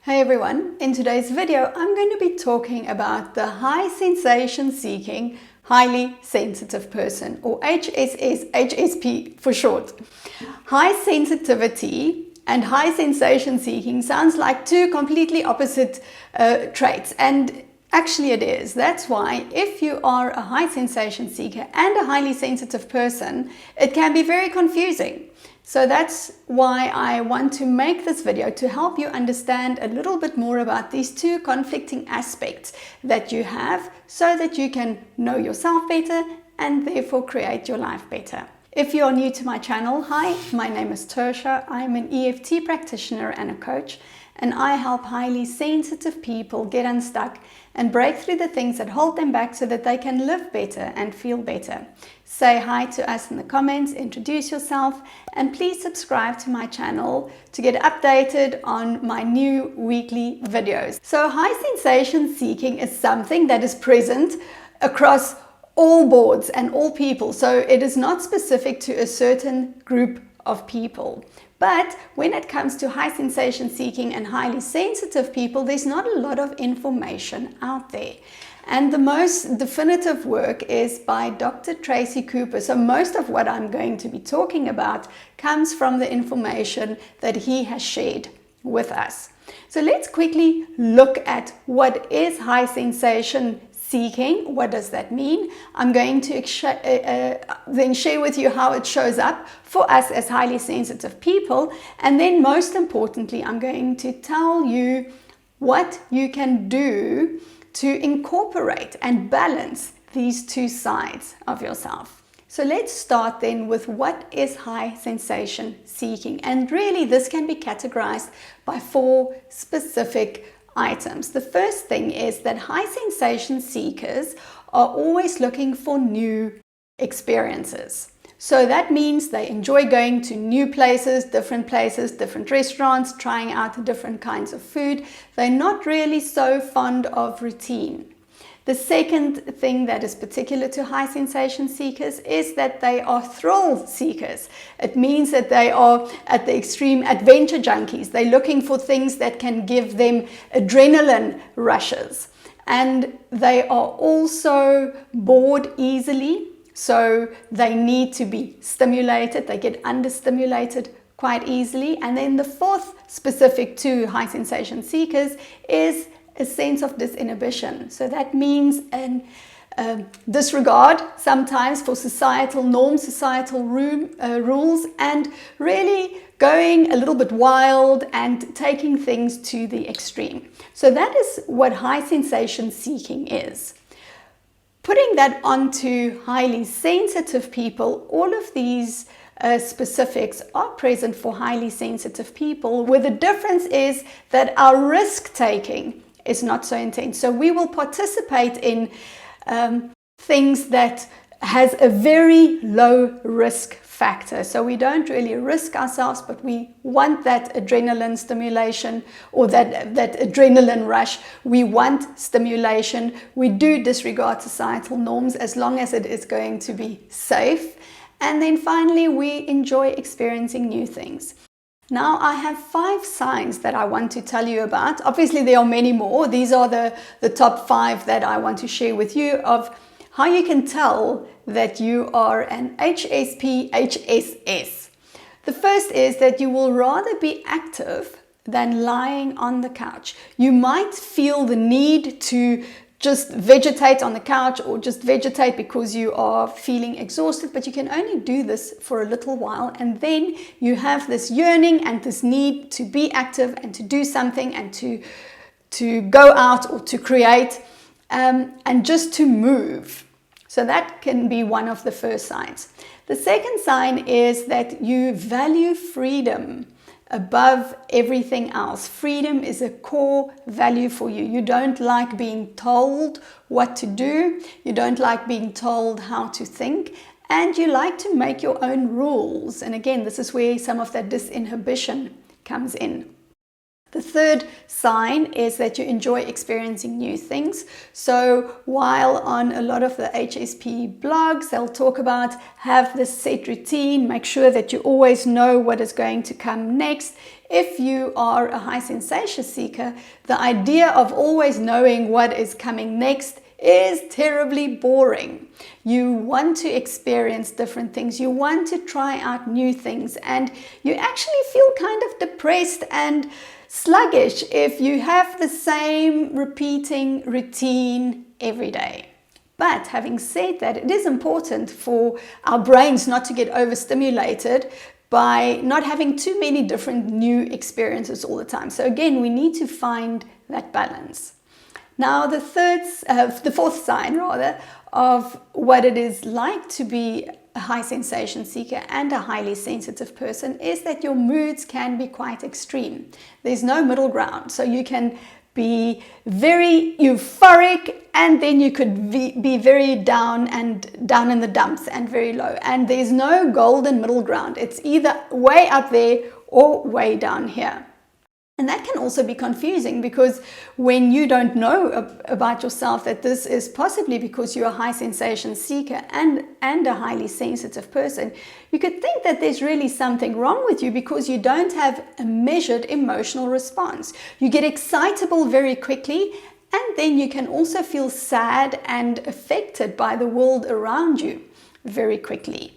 Hey everyone, in today's video I'm going to be talking about the high sensation seeking, highly sensitive person, or HSS HSP for short. High sensitivity and high sensation seeking sounds like two completely opposite traits, and actually it is. That's why if you are a high sensation seeker and a highly sensitive person, it can be very confusing. So that's why I want to make this video, to help you understand a little bit more about these two conflicting aspects that you have, so that you can know yourself better and therefore create your life better. If you are new to my channel, hi, my name is Tertia. I'm an EFT practitioner and a coach, and I help highly sensitive people get unstuck and break through the things that hold them back so that they can live better and feel better. Say hi to us in the comments, introduce yourself, and please subscribe to my channel to get updated on my new weekly videos. So high sensation seeking is something that is present across all boards and all people. So it is not specific to a certain group of people. But when it comes to high sensation seeking and highly sensitive people, there's not a lot of information out there. And the most definitive work is by Dr. Tracy Cooper. So most of what I'm going to be talking about comes from the information that he has shared with us. So let's quickly look at what is high sensation seeking. What does that mean? I'm going to then share with you how it shows up for us as highly sensitive people. And then most importantly, I'm going to tell you what you can do to incorporate and balance these two sides of yourself. So let's start then with what is high sensation seeking. And really this can be categorized by 4 specific items. The first thing is that high sensation seekers are always looking for new experiences. So that means they enjoy going to new places, different restaurants, trying out different kinds of food. They're not really so fond of routine. The second thing that is particular to high sensation seekers is that they are thrill seekers. It means that they are at the extreme adventure junkies. They're looking for things that can give them adrenaline rushes. And they are also bored easily. So they need to be stimulated. They get understimulated quite easily. And then the fourth, specific to high sensation seekers, is a sense of disinhibition. So that means an disregard sometimes for societal norms, societal rules, and really going a little bit wild and taking things to the extreme. So that is what high sensation seeking is. Putting that onto highly sensitive people, all of these specifics are present for highly sensitive people, where the difference is that our risk-taking is not so intense. So we will participate in things that has a very low risk factor. So we don't really risk ourselves, but we want that adrenaline stimulation, or that adrenaline rush. We want stimulation. We do disregard societal norms as long as it is going to be safe. And then finally, we enjoy experiencing new things. Now I have 5 signs that I want to tell you about. Obviously there are many more. These are the top 5 that I want to share with you of how you can tell that you are an HSP HSS. The first is that you will rather be active than lying on the couch. You might feel the need to just vegetate on the couch, or just vegetate because you are feeling exhausted, but you can only do this for a little while, and then you have this yearning and this need to be active and to do something and to go out or to create and just to move. So that can be one of the first signs. The second sign is that you value freedom above everything else. Freedom is a core value for you. You don't like being told what to do. You don't like being told how to think. And you like to make your own rules. And again, this is where some of that disinhibition comes in. The third sign is that you enjoy experiencing new things. So while on a lot of the HSP blogs, they'll talk about have this set routine, make sure that you always know what is going to come next. if you are a high sensation seeker, the idea of always knowing what is coming next is terribly boring. You want to experience different things, you want to try out new things, and you actually feel kind of depressed and sluggish if you have the same repeating routine every day. But having said that, it is important for our brains not to get overstimulated by not having too many different new experiences all the time. So again, we need to find that balance. Now, the fourth sign rather of what it is like to be a high sensation seeker and a highly sensitive person is that your moods can be quite extreme. There's no middle ground. So you can be very euphoric, and then you could be very down in the dumps and very low. And there's no golden middle ground. It's either way up there or way down here. And that can also be confusing, because when you don't know about yourself that this is possibly because you're a high sensation seeker and a highly sensitive person, you could think that there's really something wrong with you because you don't have a measured emotional response. You get excitable very quickly, and then you can also feel sad and affected by the world around you very quickly.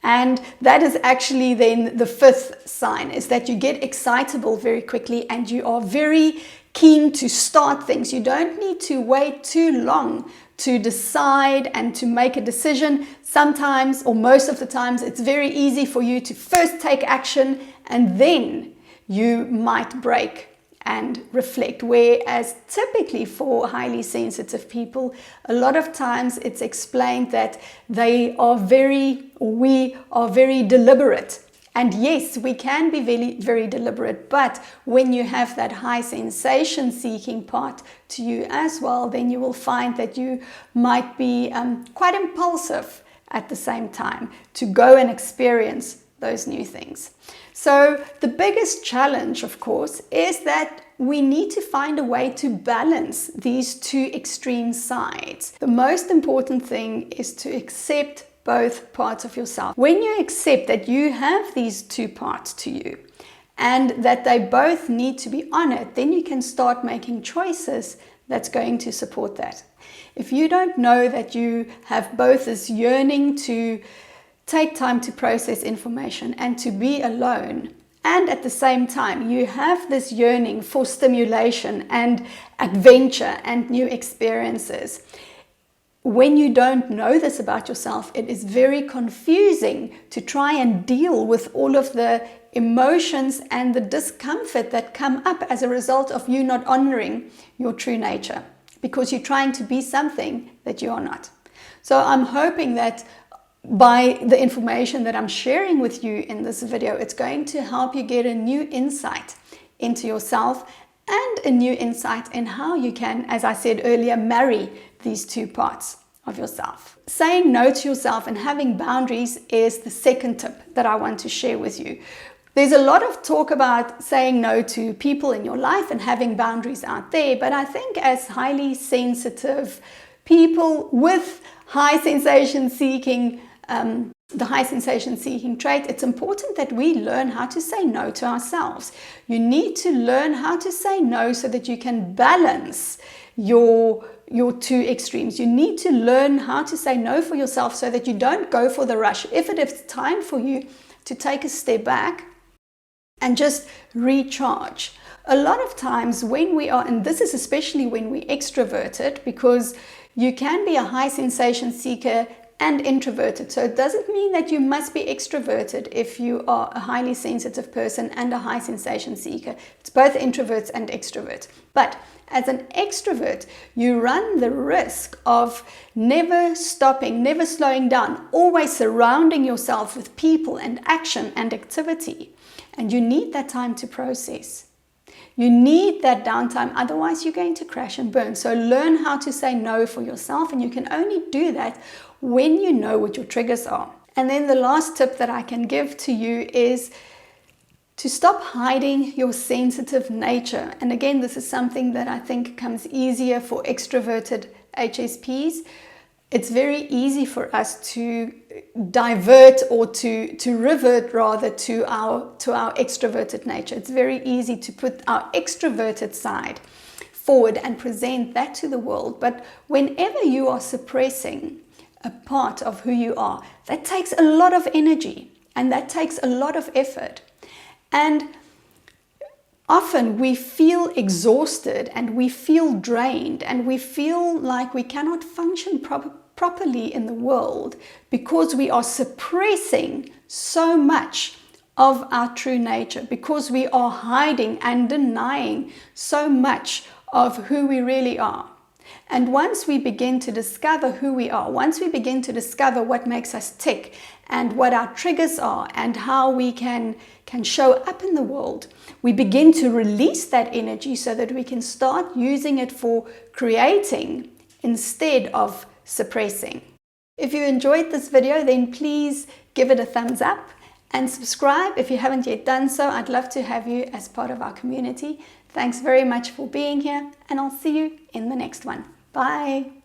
And that is actually then the fifth sign, is that you get excitable very quickly and you are very keen to start things. You don't need to wait too long to decide and to make a decision. Sometimes, or most of the times, it's very easy for you to first take action and then you might break and reflect, whereas typically for highly sensitive people, a lot of times it's explained that we are very deliberate. And yes, we can be very, very deliberate, but when you have that high sensation seeking part to you as well, then you will find that you might be quite impulsive at the same time to go and experience those new things. So the biggest challenge, of course, is that we need to find a way to balance these two extreme sides. The most important thing is to accept both parts of yourself. When you accept that you have these two parts to you and that they both need to be honored, then you can start making choices that's going to support that. If you don't know that you have both this yearning to take time to process information and to be alone, and at the same time you have this yearning for stimulation and adventure and new experiences, when you don't know this about yourself, it is very confusing to try and deal with all of the emotions and the discomfort that come up as a result of you not honoring your true nature, because you're trying to be something that you are not. So I'm hoping that by the information that I'm sharing with you in this video, it's going to help you get a new insight into yourself and a new insight in how you can, as I said earlier, marry these two parts of yourself. Saying no to yourself and having boundaries is the second tip that I want to share with you. There's a lot of talk about saying no to people in your life and having boundaries out there, but I think as highly sensitive people with high sensation seeking, the high sensation seeking trait, it's important that we learn how to say no to ourselves. You need to learn how to say no so that you can balance your two extremes. You need to learn how to say no for yourself so that you don't go for the rush. If it is time for you to take a step back and just recharge. A lot of times when we are, and this is especially when we're extroverted, because you can be a high sensation seeker and introverted. So it doesn't mean that you must be extroverted if you are a highly sensitive person and a high sensation seeker. It's both introverts and extroverts. But as an extrovert, you run the risk of never stopping, never slowing down, always surrounding yourself with people and action and activity. And you need that time to process. You need that downtime, otherwise you're going to crash and burn. So learn how to say no for yourself, and you can only do that when you know what your triggers are. And then the last tip that I can give to you is to stop hiding your sensitive nature. And again, this is something that I think comes easier for extroverted HSPs. it's very easy for us to divert or to revert rather to our extroverted nature. It's very easy to put our extroverted side forward and present that to the world. But whenever you are suppressing a part of who you are, that takes a lot of energy and that takes a lot of effort. And often we feel exhausted and we feel drained and we feel like we cannot function properly in the world because we are suppressing so much of our true nature, because we are hiding and denying so much of who we really are. And once we begin to discover who we are, once we begin to discover what makes us tick and what our triggers are and how we can show up in the world, we begin to release that energy so that we can start using it for creating instead of suppressing. If you enjoyed this video, then please give it a thumbs up and subscribe if you haven't yet done so. I'd love to have you as part of our community. Thanks very much for being here, and I'll see you in the next one. Bye.